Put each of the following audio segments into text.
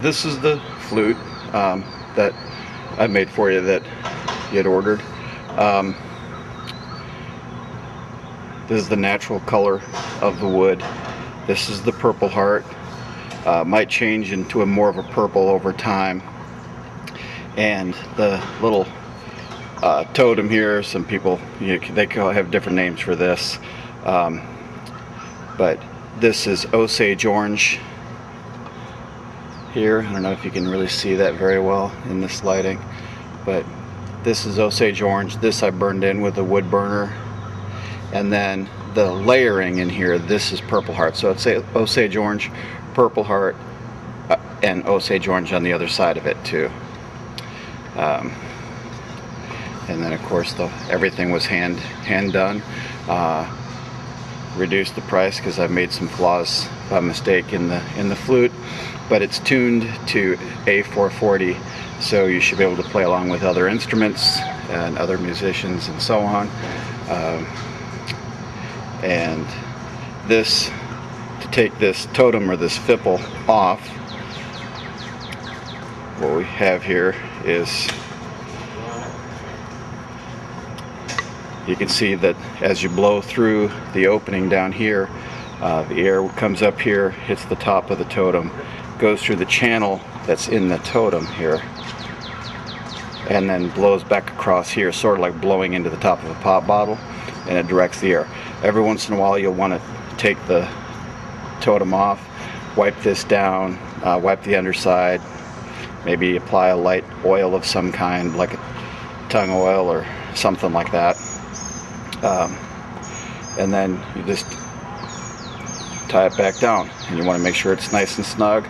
This is the flute that I made for you that you had ordered. This is the natural color of the wood. This is the Purpleheart. Might change into more of a purple over time. And the little totem here, some people, they have different names for this. But this is Osage orange. Here, I don't know if you can really see that very well in this lighting, but this is Osage orange. This I burned in with a wood burner, and then the layering in here, this is Purpleheart. So it's Osage orange, Purpleheart, and Osage orange on the other side of it too. And then of course everything was hand done. Reduced the price because I made some flaws by mistake in the flute, but it's tuned to A440, so you should be able to play along with other instruments and other musicians and so on. And this, to take this totem or this fipple off, what we have here is, you can see that as you blow through the opening down here, the air comes up here, hits the top of the totem, goes through the channel that's in the totem here, and then blows back across here, sort of like blowing into the top of a pop bottle, and it directs the air. Every once in a while you'll want to take the totem off, wipe this down, wipe the underside, maybe apply a light oil of some kind, like a tongue oil or something like that. And then you just tie it back down, and you want to make sure it's nice and snug.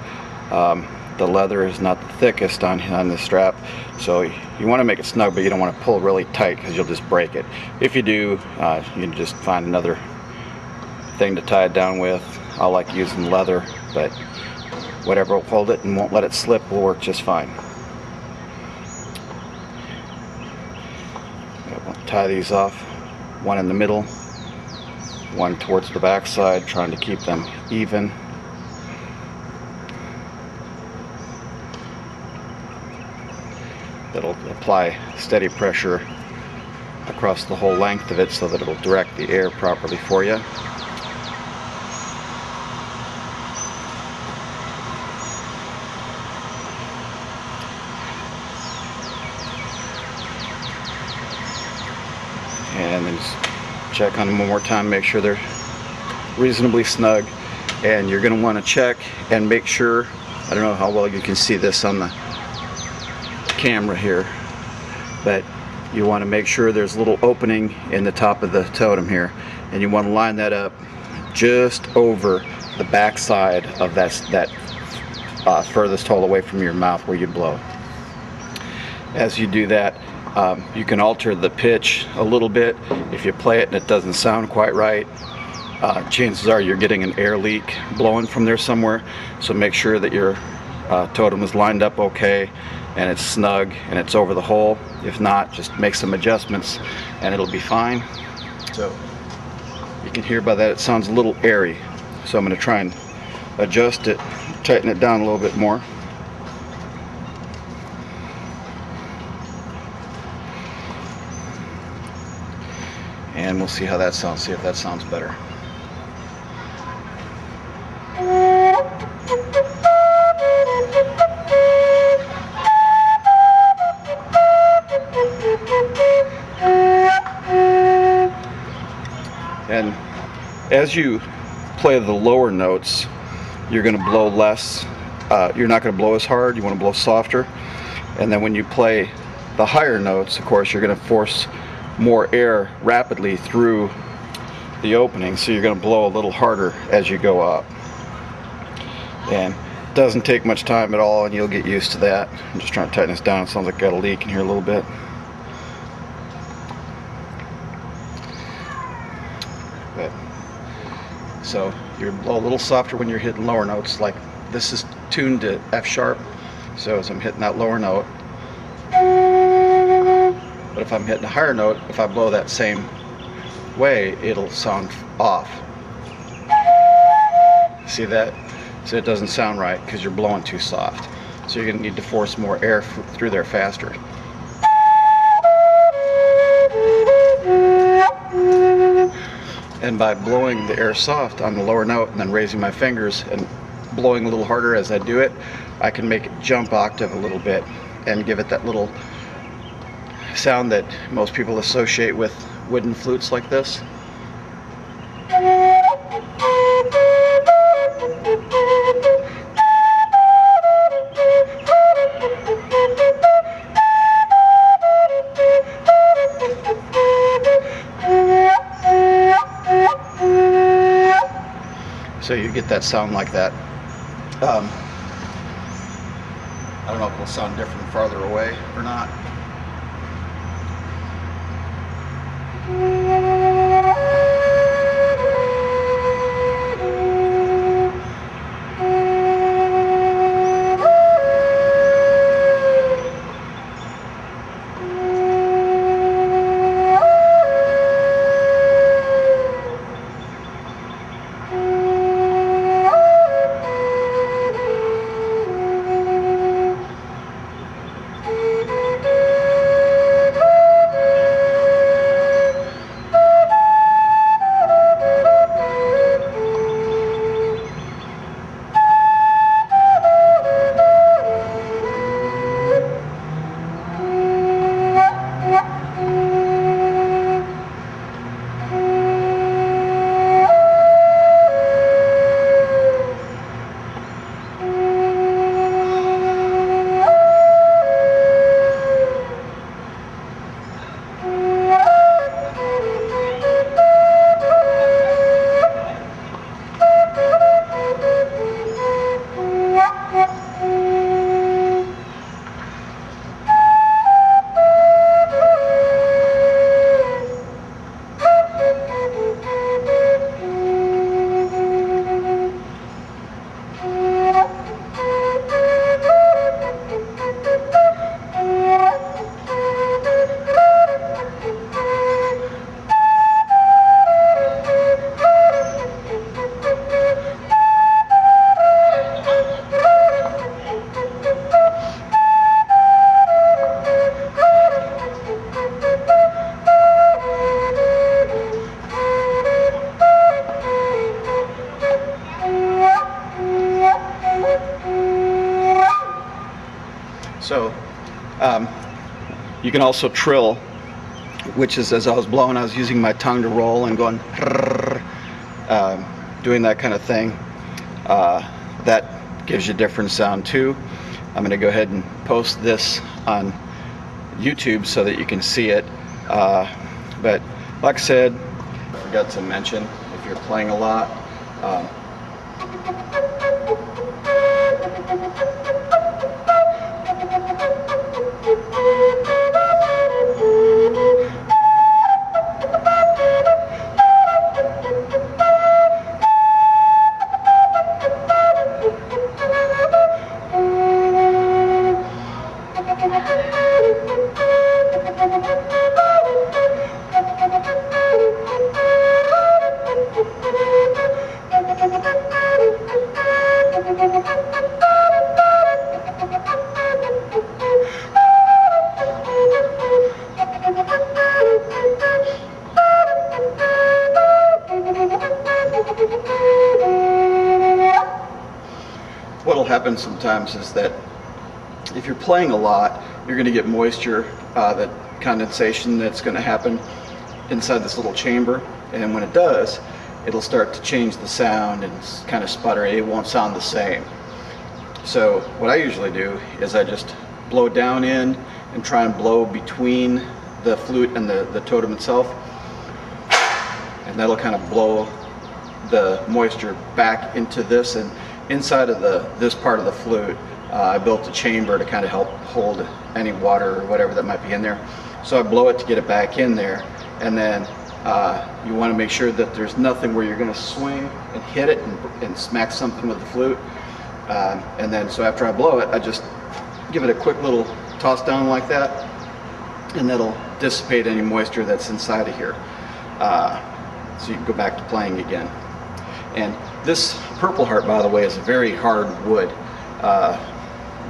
The leather is not the thickest on the strap, so you want to make it snug, but you don't want to pull really tight because you'll just break it. If you do, you can just find another thing to tie it down with. I like using leather, but whatever will hold it and won't let it slip will work just fine. We'll tie these off, one in the middle, one towards the back side, trying to keep them even. That'll apply steady pressure across the whole length of it so that it'll direct the air properly for you. And then just check on them one more time, make sure they're reasonably snug. And you're going to want to check and make sure, I don't know how well you can see this on the camera here, but you want to make sure there's a little opening in the top of the totem here, and you want to line that up just over the back side of that furthest hole away from your mouth where you blow. As you do that, you can alter the pitch a little bit. If you play it and it doesn't sound quite right, chances are you're getting an air leak blowing from there somewhere, so make sure that your totem is lined up okay and it's snug and it's over the hole. If not, just make some adjustments and it'll be fine. So you can hear by that it sounds a little airy, so I'm going to try and adjust it, tighten it down a little bit more. And we'll see how that sounds, see if that sounds better. And as you play the lower notes, you're going to blow less. You're not going to blow as hard. You want to blow softer. And then when you play the higher notes, of course, you're going to force more air rapidly through the opening, so you're going to blow a little harder as you go up. And it doesn't take much time at all, and you'll get used to that. I'm just trying to tighten this down. It sounds like I got a leak in here a little bit. So you blow a little softer when you're hitting lower notes. Like this is tuned to F sharp, so as I'm hitting that lower note. But if I'm hitting a higher note, if I blow that same way, it'll sound off. See that? So it doesn't sound right because you're blowing too soft. So you're going to need to force more air through there faster. And by blowing the air soft on the lower note and then raising my fingers and blowing a little harder as I do it, I can make it jump octave a little bit and give it that little sound that most people associate with wooden flutes like this. So you get that sound like that. I don't know if it'll sound different farther away or not. So you can also trill, which is, as I was blowing, I was using my tongue to roll and going, doing that kind of thing. That gives you a different sound too. I'm going to go ahead and post this on YouTube so that you can see it. But like I said, I forgot to mention, if you're playing a lot, what'll happen sometimes is that if you're playing a lot, you're going to get moisture, that condensation that's going to happen inside this little chamber, and when it does, it'll start to change the sound and kind of sputter. It won't sound the same. So what I usually do is I just blow down in and try and blow between the flute and the totem itself, and that'll kind of blow the moisture back into this, and inside of this part of the flute, I built a chamber to kind of help hold any water or whatever that might be in there. So I blow it to get it back in there, and then you want to make sure that there's nothing where you're going to swing and hit it and smack something with the flute. And then so after I blow it, I just give it a quick little toss down like that, and that'll dissipate any moisture that's inside of here. So you can go back to playing again. And this Purpleheart, by the way, is a very hard wood.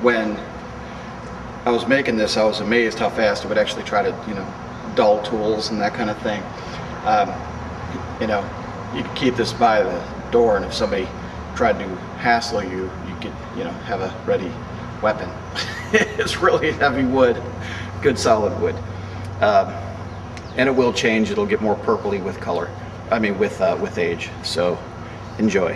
when I was making this, I was amazed how fast it would actually try to, you know, dull tools and that kind of thing. You know, you could keep this by the door, and if somebody tried to hassle you, you could, you know, have a ready weapon. It's really heavy wood, good solid wood. And it will change. It'll get more purpley with color. I mean, with age. So enjoy.